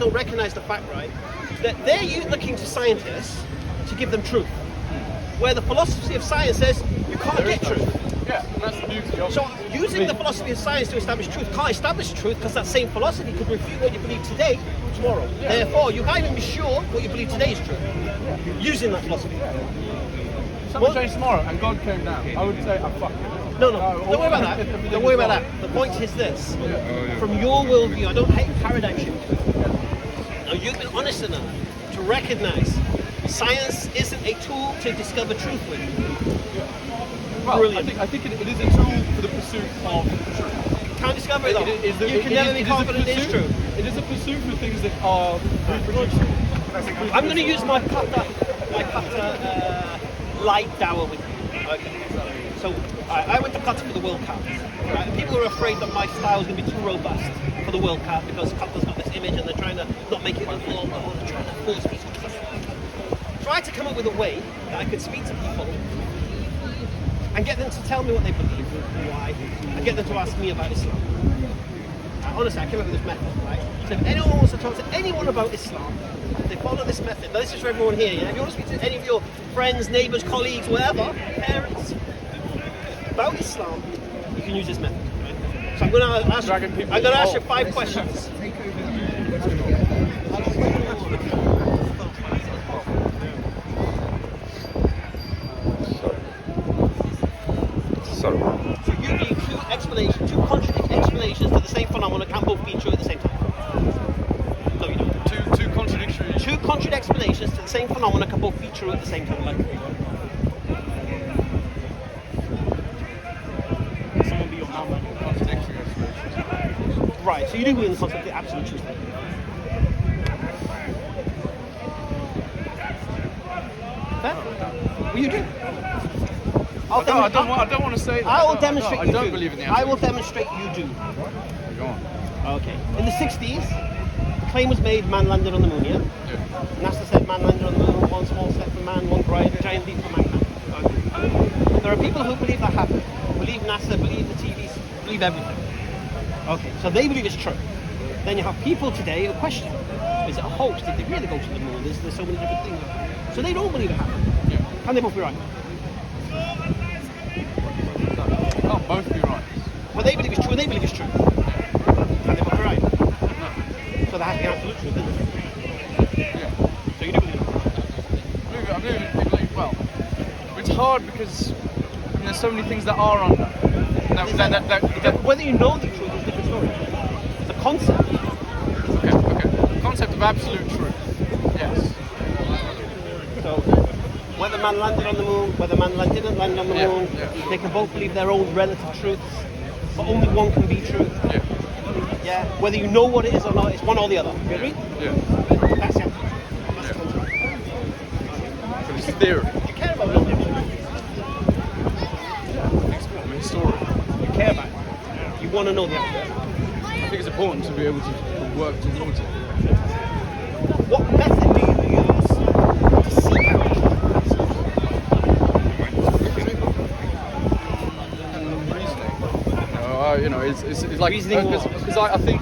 don't recognize the fact, right, that they're looking to scientists to give them truth. Where the philosophy of science says you can't get truth. Yeah, and that's the beauty of it. So using the philosophy of science to establish truth can't establish truth because that same philosophy could refute what you believe today, tomorrow. Yeah. Therefore, you can't even be sure what you believe today is true. Using that philosophy. Something changed tomorrow and God came down. I would say, fuck it. No, don't worry about that. Don't worry about that. The point is this. From your worldview, I don't hate paradigm shift. Now, you've been honest enough to recognize science isn't a tool to discover truth with. Well, I think it is a tool for the pursuit of truth. You can't discover it though. You can never be confident it is true. It is a pursuit for things that are reproducible. I'm going to use my Pata light dower with you. Okay. So I went to Qatar for the World Cup. Right? And people were afraid that my style was going to be too robust for the World Cup because Qatar's got this image and they're trying to not make it look long, or they're trying to force people. Tried to come up with a way that I could speak to people and get them to tell me what they believe, why, and get them to ask me about Islam. Honestly, I came up with this method, right? So if anyone wants to talk to anyone about Islam, they follow this method. Now, this is for everyone here. Yeah? If you want to speak to any of your friends, neighbours, colleagues, whatever, parents, about Islam, you can use this method. Right? So I'm going to ask you 5 questions. So you need two contradicting explanations to the same phenomenon can both be true at the same time. No, you don't. Two contradictory. Two contradictory explanations to the same phenomenon can both be true at the same time. Like, someone be your mum. Contradictory explanations. Right. So you do believe in the concept of the absolute truth. Fair? Well, you do. I don't want to say that. I will demonstrate you do. I don't believe in the absolute. I will demonstrate you do. Go on. Okay. In the 60s, the claim was made man landed on the moon, yeah? NASA said man landed on the moon, one small step for man, one giant leap for mankind. Okay. There are people who believe that happened. Believe NASA, believe the TVs, believe everything. Okay, so they believe it's true. Then you have people today who question, is it a hoax? Did they really go to the moon? There's so many different things. So they don't believe it happened. Yeah. Can they both be right? Can't both be right. Well, they believe it's true and they believe it's true. Can they both be right? No. So there has to be absolute truth, isn't it? Yeah. So you do believe it? I believe, well, it's hard because there's so many things that are under. Whether you know the truth is a different story. The concept. Okay. The concept of absolute truth. Yes. So, whether man landed on the moon, whether man didn't land on the moon, they can both believe their own relative truths, but only one can be true. Yeah. Yeah. Whether you know what it is or not, it's one or the other. You agree? Yeah. That's it. That's the concept. So it's theory. Do you care about knowledge? I'm a historian. You care about it. You want to know the answer. I think it's important to be able to work towards it. What method do you use to seek out it's like reasoning because I think.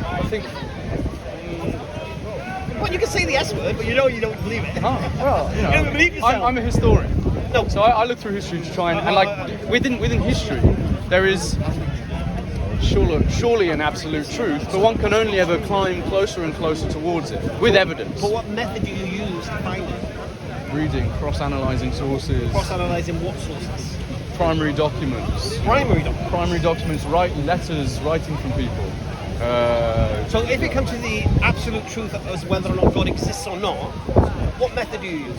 Well, you can say the S word, but you don't believe it. Oh, well, you don't believe yourself. I'm a historian. No. So I look through history to try and like within history there is surely an absolute truth, but one can only ever climb closer and closer towards it with evidence. But what method do you use to find it? Reading, cross-analysing sources. Cross-analysing what sources? Primary documents. Primary documents? Primary documents, letters, writing from people. So if it comes to the absolute truth as whether or not God exists or not, what method do you use?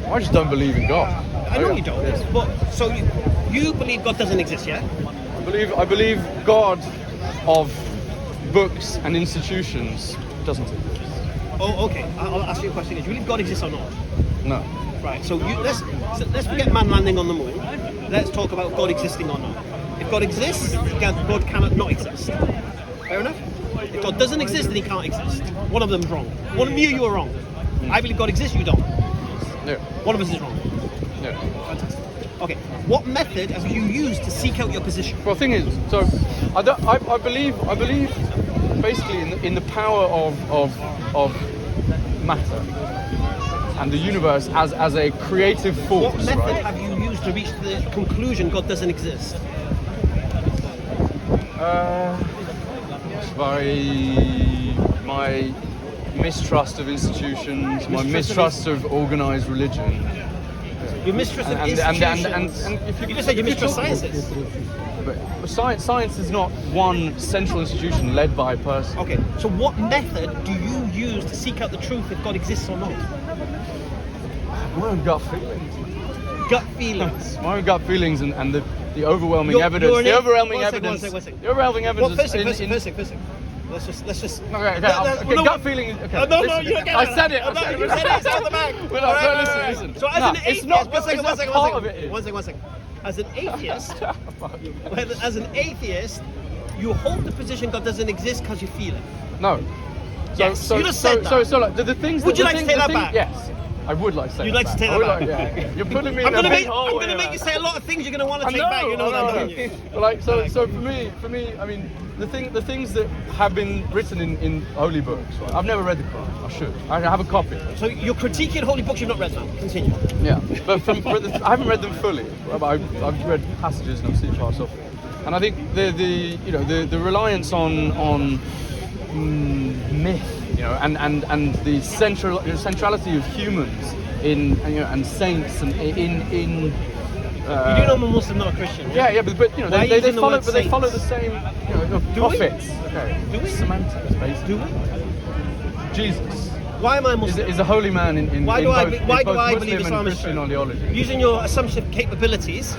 I just don't believe in God. I know you don't. Yes. But so you believe God doesn't exist, yeah? I believe God of books and institutions doesn't exist. Oh, okay. I'll ask you a question. Do you believe God exists or not? No. Right. So let's forget man landing on the moon. Let's talk about God existing or not. If God exists, God cannot not exist. Fair enough? If God doesn't exist, then he can't exist. One of them's wrong. One of you are wrong. I believe God exists, you don't. Yeah. One of us is wrong. Yeah. Fantastic. Okay. What method have you used to seek out your position? Well, the thing is, so I believe basically in the power of matter and the universe as a creative force. What method right? have you used to reach the conclusion God doesn't exist? By my mistrust of institutions, my mistrust of organised religion. Your mistrust of institutions. And if You just said you mistrust sciences. But science is not one central institution led by a person. Okay, so what method do you use to seek out the truth if God exists or not? My own gut feelings. Gut feelings. My own gut feelings and the overwhelming You're evidence. an The atheist. overwhelming One second, evidence. one second. The overwhelming evidence. Well, first thing. Let's just. Okay, No, gut feeling. Okay. No, listen, you don't get I it. said it. No, you said it. It's out the back. Well, All right, listen. So as No, an it's atheist, not. one second. Part of it is. One second. As an atheist, you hold the position God doesn't exist because you feel it. No. Yes, you just said that. So like the things. Would you like to take that back? Yes. I would like to say You'd that like to take back. that I would back? yeah. You're putting me I'm in a gonna big hole. make you say a lot of things you're gonna want to I take know, back. You know that, don't you? But like, so for me, I mean, the things that have been written in holy books. Right? I've never read the Quran. I should. I have a copy. So you're critiquing holy books you've not read now. Continue. Yeah, but I haven't read them fully. I've read passages and I've seen parts of it. And I think the reliance on myth, and the centrality of humans and saints and in you do know I'm a Muslim, not a Christian. yeah, but Why they using the follow word the same Do we? prophets. Okay. Do we? Semantics, basically. Do we? Jesus Why am I Muslim? is a holy man in Why in do I both, be- why in do both I Muslim believe and Islam is Christian true? ideology. Using your assumption of capabilities,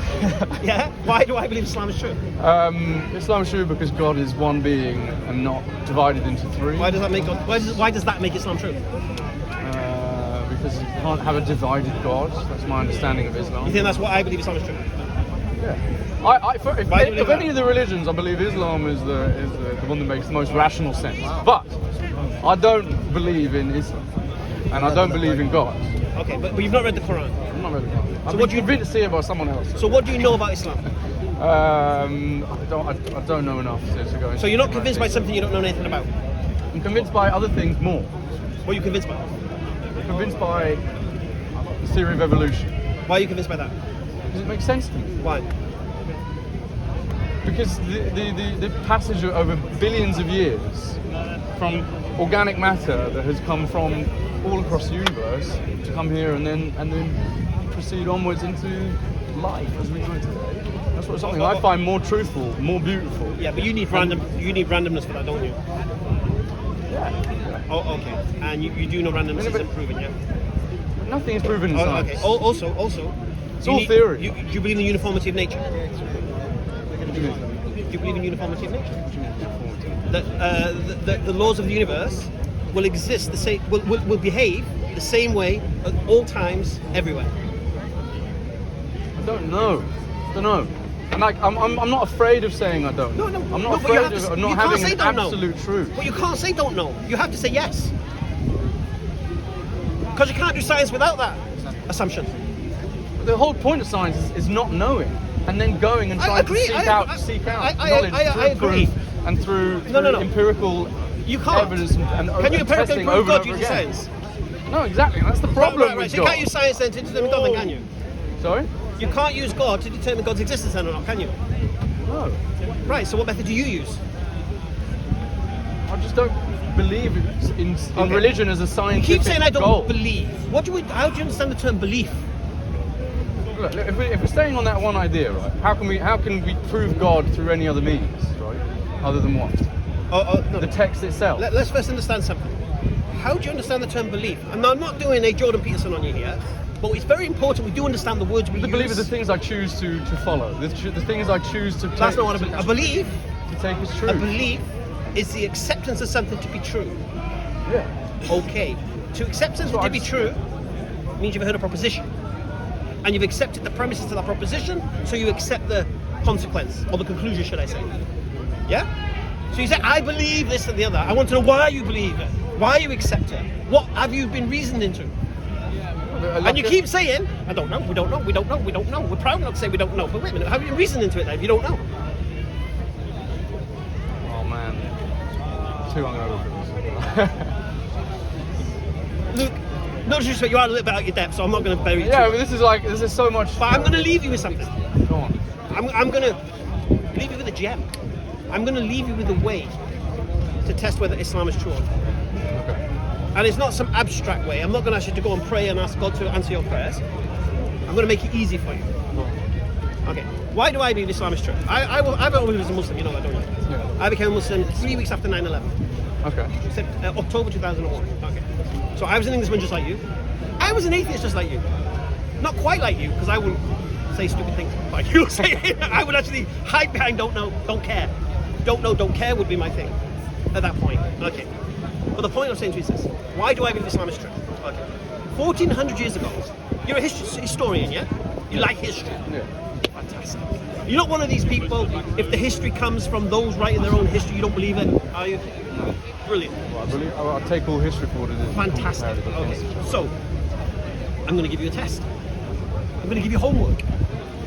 yeah. Why do I believe Islam is true? Islam is true because God is one being and not divided into three. Why does that make God? Why does that make Islam true? Because you can't have a divided God. That's my understanding of Islam. You think that's what I believe Islam is true? Yeah. If Why do you believe of any that? of the religions, I believe Islam is the one that makes the most rational sense. But I don't believe in Islam, and I don't believe in God. Okay, but you've not read the Quran. I'm not really. I've what been do you- convinced here by someone else. So what do you know about Islam? I don't know enough to go into. So you're not convinced by something you don't know anything about. I'm convinced by other things more. What are you convinced by? I'm convinced by the theory of evolution. Why are you convinced by that? Does it make sense to me? Why? Because the passage over billions of years from organic matter that has come from all across the universe to come here and then proceed onwards into life as we know it today. That's what something I find more truthful, more beautiful. Yeah, but you need randomness for that, don't you? Yeah. Oh, okay. And you do know randomness isn't proven, yeah? Nothing is proven in Oh, science. okay. Also, It's all theory. Do you believe in the uniformity of nature? What do you mean? Do you believe in uniformity of nature? That the laws of the universe will exist the same, will behave the same way at all times, everywhere. I don't know. And I'm not afraid of saying I don't know. No, I'm no, not but you afraid have to- of you not can't having say an don't know. absolute truth. But you can't say don't know. You have to say yes. Because you can't do science without that assumption. The whole point of science is not knowing and then going and I trying agree, to I seek out I knowledge agree. through proof and through No. empirical You can't. evidence and Can you empirically testing prove over God and over using again. science? No, exactly. That's the problem Right. with So you God. can't use science then to determine God, then, can you? Sorry? You can't use God to determine God's existence then or not, can you? No. Right, so what method do you use? I just don't believe in Okay. religion as a You scientific keep saying I don't goal. believe. How do you understand the term belief? Look, if we're staying on that one idea, right? How can we prove God through any other means, right? Other than what? No. The text itself. Let's first understand something. How do you understand the term belief? And I'm not doing a Jordan Peterson on you here, but it's very important we do understand the words we The use. belief are the things I choose to follow. The things I choose to take. That's not what a belief. To take as true. A belief is the acceptance of something to be true. Yeah. Okay. To accept something to be true means you've heard a proposition. And you've accepted the premises to that proposition, so you accept the consequence, or the conclusion, should I say. Yeah? So you say, I believe this and the other. I want to know why you believe it. Why you accept it. What have you been reasoned into? And you keep saying, I don't know, we don't know, we don't know, we don't know. We're proud not to say we don't know. But wait a minute, have you reasoned into it then if you don't know? Oh man. too hungover for this. Luke, no disrespect, you are a little bit out your depth, so I'm not going to bury you. Yeah, but this is so much. But I'm going to leave you with something. Go on. I'm going to leave you with a gem. I'm going to leave you with a way to test whether Islam is true or not. Okay. And it's not some abstract way. I'm not going to ask you to go and pray and ask God to answer your prayers. I'm going to make it easy for you. Okay. Why do I believe Islam is true? I've always been a Muslim, you know that, don't you? Yeah. I became a Muslim 3 weeks after 9/11. Okay. October 2001. Okay. So I was an Englishman just like you. I was an atheist just like you. Not quite like you, because I wouldn't say stupid things like you say. I would actually hide behind don't know, don't care. Don't know, don't care would be my thing at that point. Okay. But the point I'm saying to you is this. Why do I believe Islam is true? Okay. 1400 years ago, you're a historian, yeah? You like history. Yeah. Fantastic. You're not one of these people, if the history comes from those writing their own history, you don't believe it, are you? No. Brilliant. Well, I take all history for what it is. Fantastic. Okay. So, I'm going to give you a test. I'm going to give you homework.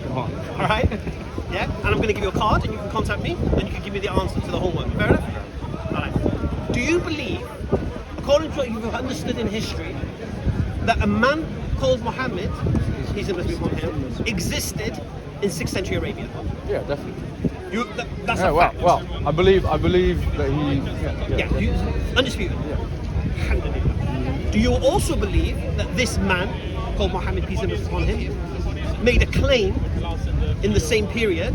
Go on. All right? Yeah? And I'm going to give you a card, and you can contact me, and you can give me the answer to the homework. Fair enough? All right. Do you believe, according to what you've understood in history, that a man called Muhammad, he's supposed to be upon him, existed in 6th century Arabia? Yeah, definitely. That's Yeah, a fact. well, I believe that he. Undisputed. Yeah. Alhamdulillah. Do you also believe that this man, called Muhammad, peace and blessings upon him, made a claim in the same period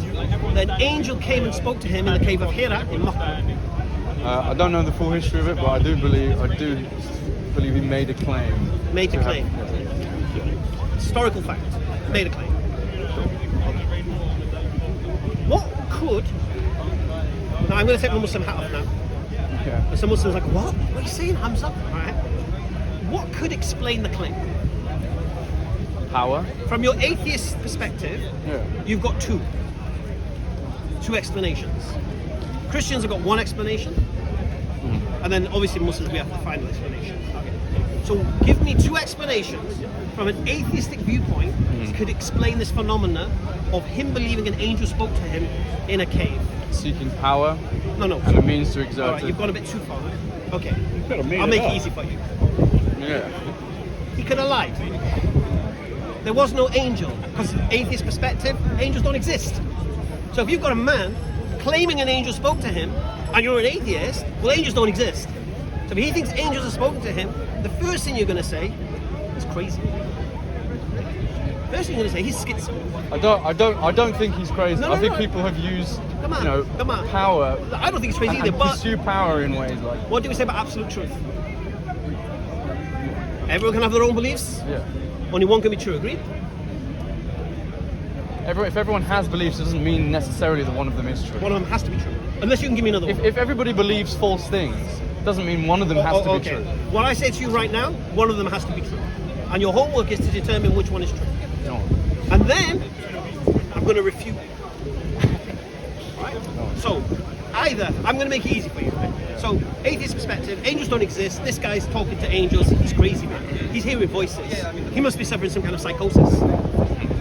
that an angel came and spoke to him in the cave of Hira in Makkah? I don't know the full history of it, but I do believe he made a claim. Made a claim. Historical fact. Made a claim. What could... Now I'm going to take my Muslim hat off now. Yeah. Some Muslims are like, what? What are you saying, Hamza? All right. What could explain the claim? Power. From your atheist perspective, Yeah. you've got two explanations. Christians have got one explanation, and then obviously Muslims, we have the final explanation. Okay. So give me two explanations from an atheistic viewpoint that could explain this phenomena of him believing an angel spoke to him in a cave. Seeking power. No. And a means to exert All right, it. you've gone a bit too far. Okay, I'll make it easy for you. Yeah. He could have lied. There was no angel, because atheist perspective, angels don't exist. So if you've got a man claiming an angel spoke to him, and you're an atheist, well, angels don't exist. So if he thinks angels have spoken to him, the first thing you're going to say is crazy. First thing you're going to say, he's schizo. I don't think he's crazy. No, I think no. people have used, Come on, come on. power. I don't think he's crazy either, and but pursue power in ways like. what do we say about absolute truth? Everyone can have their own beliefs. Yeah. Only one can be true, agreed? If everyone has beliefs, it doesn't mean necessarily that one of them is true. One of them has to be true. Unless you can give me another one. If everybody believes false things, doesn't mean one of them has to be okay. true. What I say to you right now, one of them has to be true. And your homework is to determine which one is true. No. And then, I'm going to refute. Right? So, either, I'm going to make it easy for you. So, atheist perspective, angels don't exist. This guy's talking to angels. He's crazy, man. He's hearing voices. He must be suffering some kind of psychosis.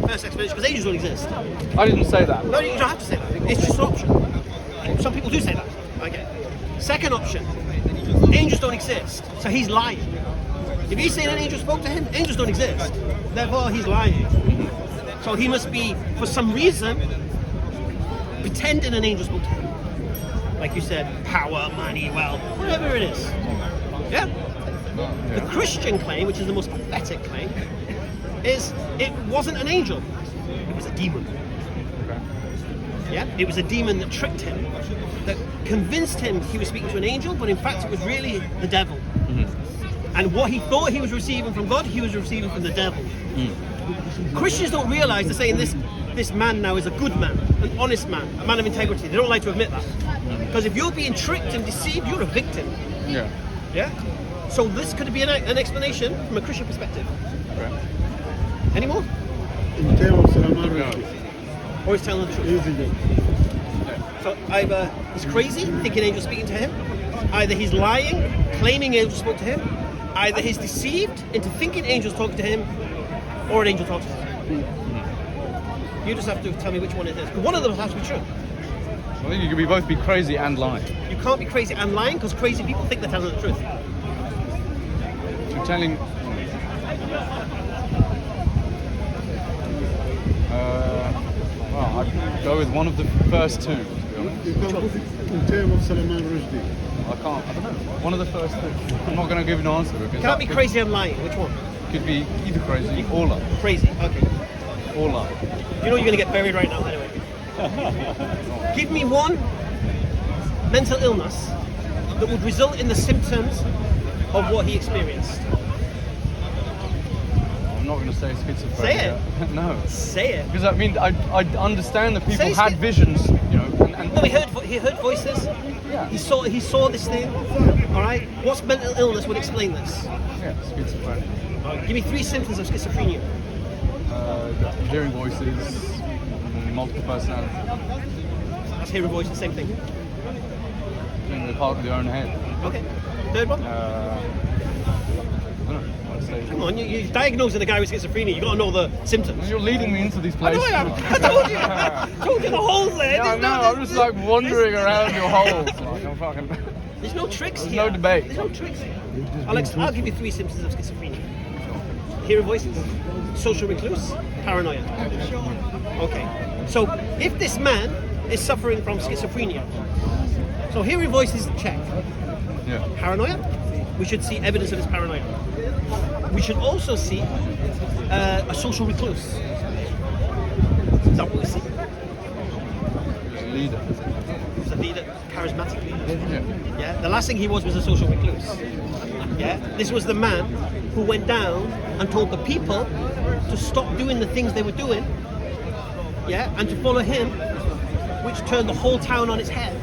First explanation, because angels don't exist. I didn't say that. No, you don't have to say that. It's just an option. Some people do say that. Okay. Second option, angels don't exist. So he's lying. If he's saying an angel spoke to him, angels don't exist. Therefore, he's lying. So he must be, for some reason, pretending an angel spoke to him. Like you said, power, money, wealth, whatever it is. Yeah? The Christian claim, which is the most pathetic claim, is it wasn't an angel. It was a demon. Yeah? It was a demon that tricked him, that convinced him he was speaking to an angel, but in fact it was really the devil. And what he thought he was receiving from God, he was receiving from the devil. Christians don't realize they're saying this man now is a good man, an honest man, a man of integrity. They don't like to admit that. Because if you're being tricked and deceived, you're a victim. Yeah. Yeah? So this could be an explanation from a Christian perspective. Okay. Any more? Or he's telling the truth. So either he's crazy, thinking angels speaking to him, either he's lying, claiming angels spoke to him, either he's deceived into thinking angels talk to him, or an angel talks to him. You just have to tell me which one it is. One of them has to be true. I think you could both be crazy and lying. You can't be crazy and lying because crazy people think they're telling the truth. You're telling. Well, I'd go with one of the first two, to be honest. You can put it in terms of Salman Rushdie. I can't. I don't know. One of the first two. I'm not going to give an answer because Can't be crazy and lying. Which one? Could be either crazy or lying. Crazy. Okay. Or lying. You know you're going to get buried right now anyway. Give me one mental illness that would result in the symptoms of what he experienced. I'm not going to say schizophrenia. Say it. No. Say it. Because I mean, I understand that people Say had visions, you know, and No, he heard voices. Yeah. He saw this thing. All right. What's mental illness would explain this? yeah, schizophrenia. Give me 3 symptoms of schizophrenia. Hearing voices, multiple personality, That's hearing voices, same thing. being the part of your own head. Okay. Third one. I don't know. I'd say. Come on, you're diagnosing a guy with schizophrenia. You got to know the symptoms. You're leading me into these I places. know I am. I told you. I told you the holes there. Yeah, I know. I'm just like wandering around your holes. Like, I'm fucking. There's no tricks There's here. no debate. There's no tricks here. Alex, I'll give you 3 symptoms of schizophrenia. Hearing voices, social recluse, paranoia. Okay. So if this man is suffering from schizophrenia, so hearing voices, check. Yeah. Paranoia, we should see evidence of his paranoia. We should also see a social recluse. Is that what we see? He's a leader. He's a leader, charismatic leader. Yeah. Yeah. The last thing he was a social recluse. Yeah. This was the man who went down and told the people to stop doing the things they were doing. Yeah. And to follow him, which turned the whole town on its head.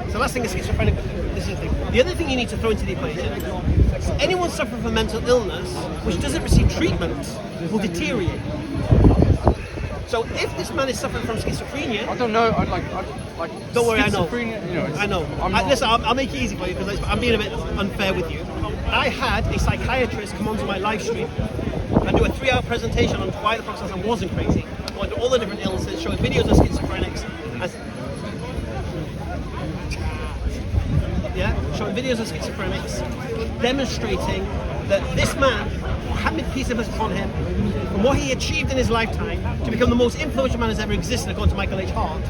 So the last thing is schizophrenic. This is the thing. The other thing you need to throw into the equation is anyone suffering from mental illness which doesn't receive treatment will deteriorate. So if this man is suffering from schizophrenia, I don't know. I'd like. don't worry, I know. schizophrenia, you know, it's- I know. I'm not, Listen, I'll make it easy for you because I'm being a bit unfair with you. I had a psychiatrist come onto my live stream and do a 3-hour presentation on why the process wasn't crazy, on all the different illnesses, showing videos of schizophrenics. Showing videos of schizophrenics, demonstrating that this man had been peace upon him, and what he achieved in his lifetime to become the most influential man who's ever existed, according to Michael H. Hart,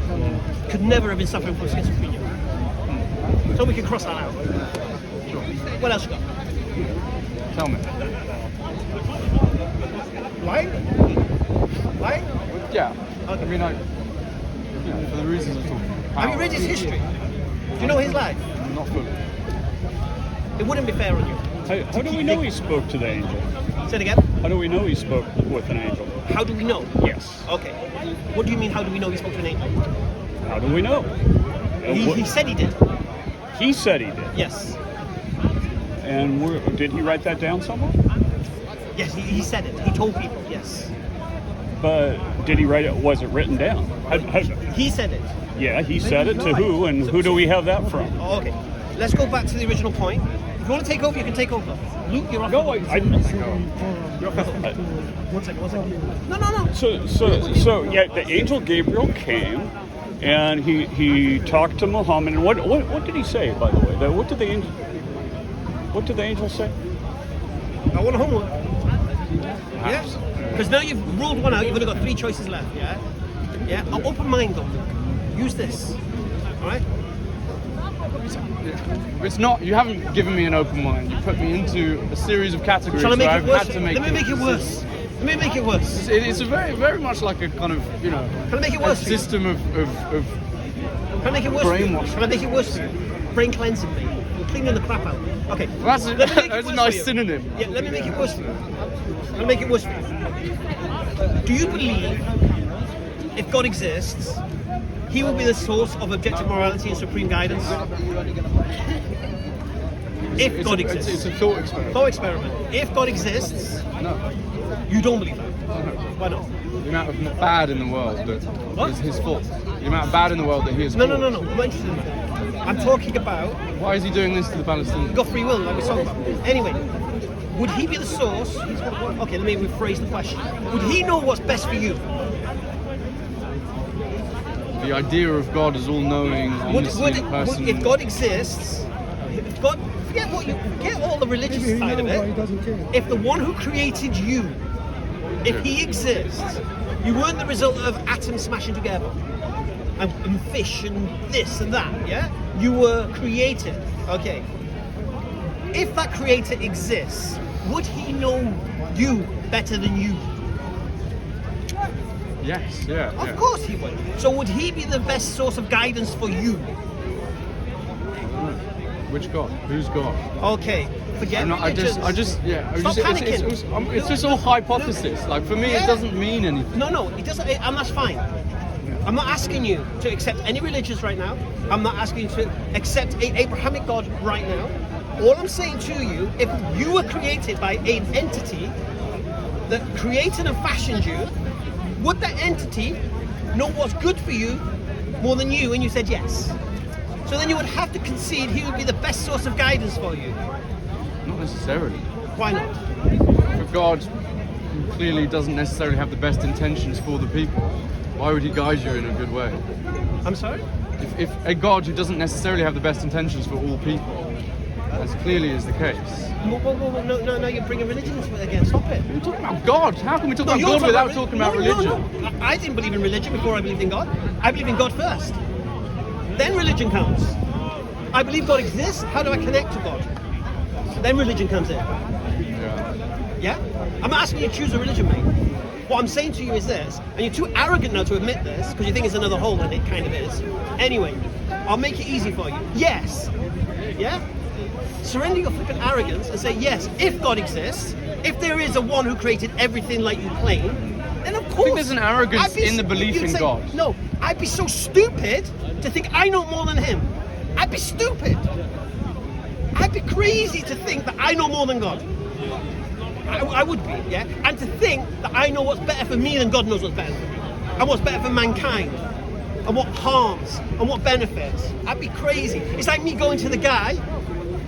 could never have been suffering from schizophrenia. So we can cross that out. What else you got? Tell me. Lying? Lying? Yeah. Okay. I mean, for the reasons of talking. Have you read his history? Do you know his life? Not fully. It wouldn't be fair on you. How do we know he spoke to the angel? Say it again. How do we know he spoke with an angel? How do we know? Yes. Okay. What do you mean, how do we know he spoke to an angel? How do we know? He said he did. He said he did. Yes. And did he write that down somewhere? Yes, he said it. He told people, yes. But did he write it? Was it written down? He said it. Yeah, he said it to who, and who do we have that from? Oh, okay. Let's go back to the original point. If you want to take over, you can take over. Luke, you're off. No, You're off the hook. One second. No. So yeah, the angel Gabriel came, and he talked to Muhammad. And what did he say, by the way? What did the angel say? I want a homework. Yes. Because now you've ruled one out, you've only got 3 choices left, yeah? Yeah? An open mind though. Use this. Alright? It's not. You haven't given me an open mind. You put me into a series of categories Shall I make where it I've worse? had to make. Let me make it worse. Let me make it worse. It's a very, very much like a kind of, you know, Can I make it a worse for you? system of Can I make it worse for you? brainwash. Can I make it worse for you? Brain cleansing me. You're cleaning the crap out. Okay. Well, Let me make it that's a worse nice for you. synonym. Yeah, let me make it worse for you. Let me make it worse for you. Do you believe if God exists, He will be the source of objective morality and supreme guidance? If God exists. It's a thought experiment. Thought experiment. If God exists, No. you don't believe that. No. Why not? The amount of bad in the world that What? is his fault. The amount of bad in the world that he has No. caused. I'm not interested in that. I'm talking about Why is he doing this to the Palestinians? got free will, like we talked about. Anyway, would he be the source? Okay, let me rephrase the question. Would he know what's best for you? the idea of God as all-knowing, omniscient person. If God exists, if God, forget all the religious side of it. If the one who created you, if he exists, you weren't the result of atoms smashing together, and fish and this and that, yeah? You were created, okay. If that creator exists, would he know you better than you? Yes, yeah. Of course he would. So would he be the best source of guidance for you? Which God? Who's God? Okay, forget religions. Stop panicking. It's just all hypothesis. Like for me, it doesn't mean anything. No, it doesn't, and that's fine. I'm not asking you to accept any religions right now. I'm not asking you to accept an Abrahamic God right now. All I'm saying to you, if you were created by an entity that created and fashioned you, would that entity know what's good for you more than you? And you said yes. So then you would have to concede he would be the best source of guidance for you. Not necessarily. Why not? For God clearly doesn't necessarily have the best intentions for the people. Why would he guide you in a good way? I'm sorry? If a God who doesn't necessarily have the best intentions for all people, as clearly is the case. No, you're bringing religion into it again. Stop it. We're talking about God. How can we talk about God without talking about religion? No. I didn't believe in religion before I believed in God. I believe in God first. Then religion comes. I believe God exists. How do I connect to God? Then religion comes in. Yeah? I'm not asking you to choose a religion, mate. What I'm saying to you is this, and you're too arrogant now to admit this, because you think it's another hole, and it kind of is. Anyway, I'll make it easy for you. Yes. Yeah? Surrender your flippant arrogance and say, yes, if God exists, if there is a one who created everything like you claim, then of course... I think there's an arrogance in the belief in God. No, I'd be so stupid to think I know more than him. I'd be stupid. I'd be crazy to think that I know more than God. I would be, yeah? And to think that I know what's better for me than God knows what's better for me. And what's better for mankind. And what harms. And what benefits. I'd be crazy. It's like me going to the guy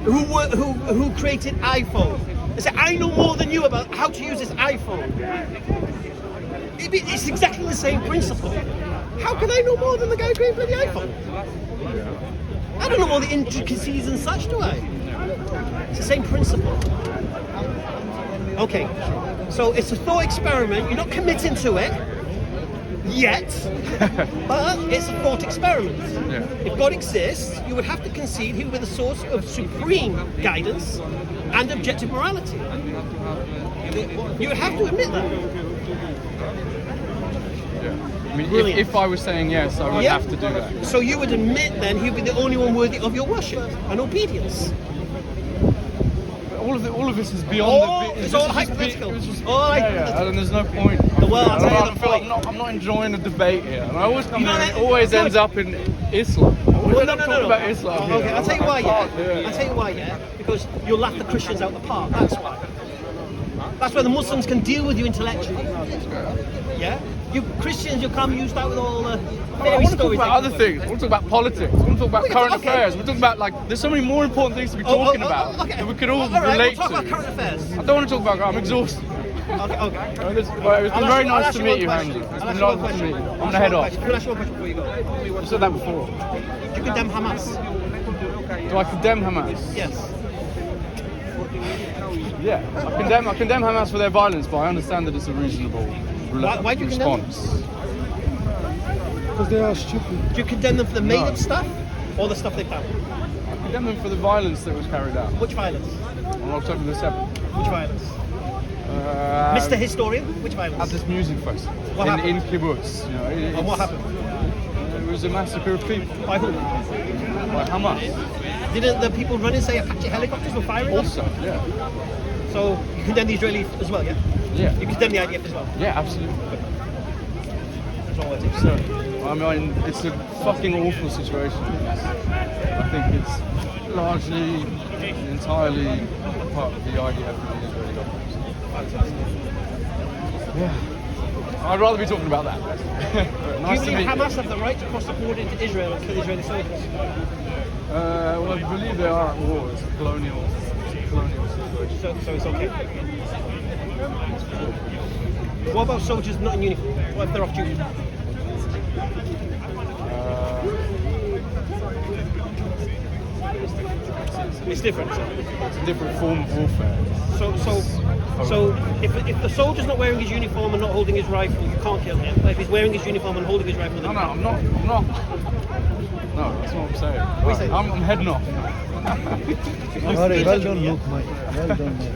who created iPhone and say, I know more than you about how to use this iPhone. It's exactly the same principle. How can I know more than the guy who created the iPhone? I don't know all the intricacies and such, do I? It's the same principle. Okay, so it's a thought experiment. You're not committing to it yet, but it's a thought experiment. Yeah. If God exists, you would have to concede he would be the source of supreme guidance and objective morality. You would have to admit that. Yeah. I mean, Brilliant. if I was saying yes, I would have to do that. So you would admit then he would be the only one worthy of your worship and obedience. All of this is beyond It's all hypothetical. And there's no point. Well, I'll tell you the point. I'm not enjoying the debate here. And I always come here and it always ends up in Islam. No. About Islam Okay, here. I'll tell you why, I'll tell you why, because you'll laugh the Christians out the park, that's why. That's why the Muslims can deal with you intellectually. Yeah? You Christians, you'll come used out with all the I want to talk about other things. I want to talk about politics. I want to talk about current affairs. We're talking about, there's so many more important things to be talking about that we could all relate we'll talk to. about current affairs. I don't want to talk about, I'm exhausted. Okay. It's been very nice to meet you, Hamza. It's been nice to meet you. I'm going to head off. Can I ask you one question before you go? You said that before. Do you condemn Hamas? Do I condemn Hamas? Yes. Yeah, I condemn Hamas for their violence, but I understand that it's a reasonable Why do you condemn response. Because they are stupid. Do you condemn them for the made-up stuff or the stuff they've done? I condemn them for the violence that was carried out Which violence? on October the 7th. Which violence? Mr. Historian, which violence? At this music festival What in happened? kibbutz. And what happened? It was a massacre of people By who? by Hamas. Didn't the people running say Apache helicopters were firing? Also, yeah. So you condemn the Israelis as well, yeah? Yeah. You condemn the IDF as well? Yeah, absolutely. That's all it is. So, I mean, it's a fucking awful situation. I think it's largely, entirely part of the IDF and the Israeli government. Yeah. I'd rather be talking about that. Nice Do to you meet believe you. Hamas have the right to cross the border into Israel and kill Israeli soldiers? Well, I believe they are at war. It's a colonial situation. So it's okay. What about soldiers not in uniform? What if they're off duty? It's different. It's a different form of warfare. So if the soldier's not wearing his uniform and not holding his rifle, you can't kill him. But if he's wearing his uniform and holding his rifle, then No, I'm not. No, that's not what I'm saying. What are you saying? I'm heading off. Well done, Luke, mate. Well done, mate.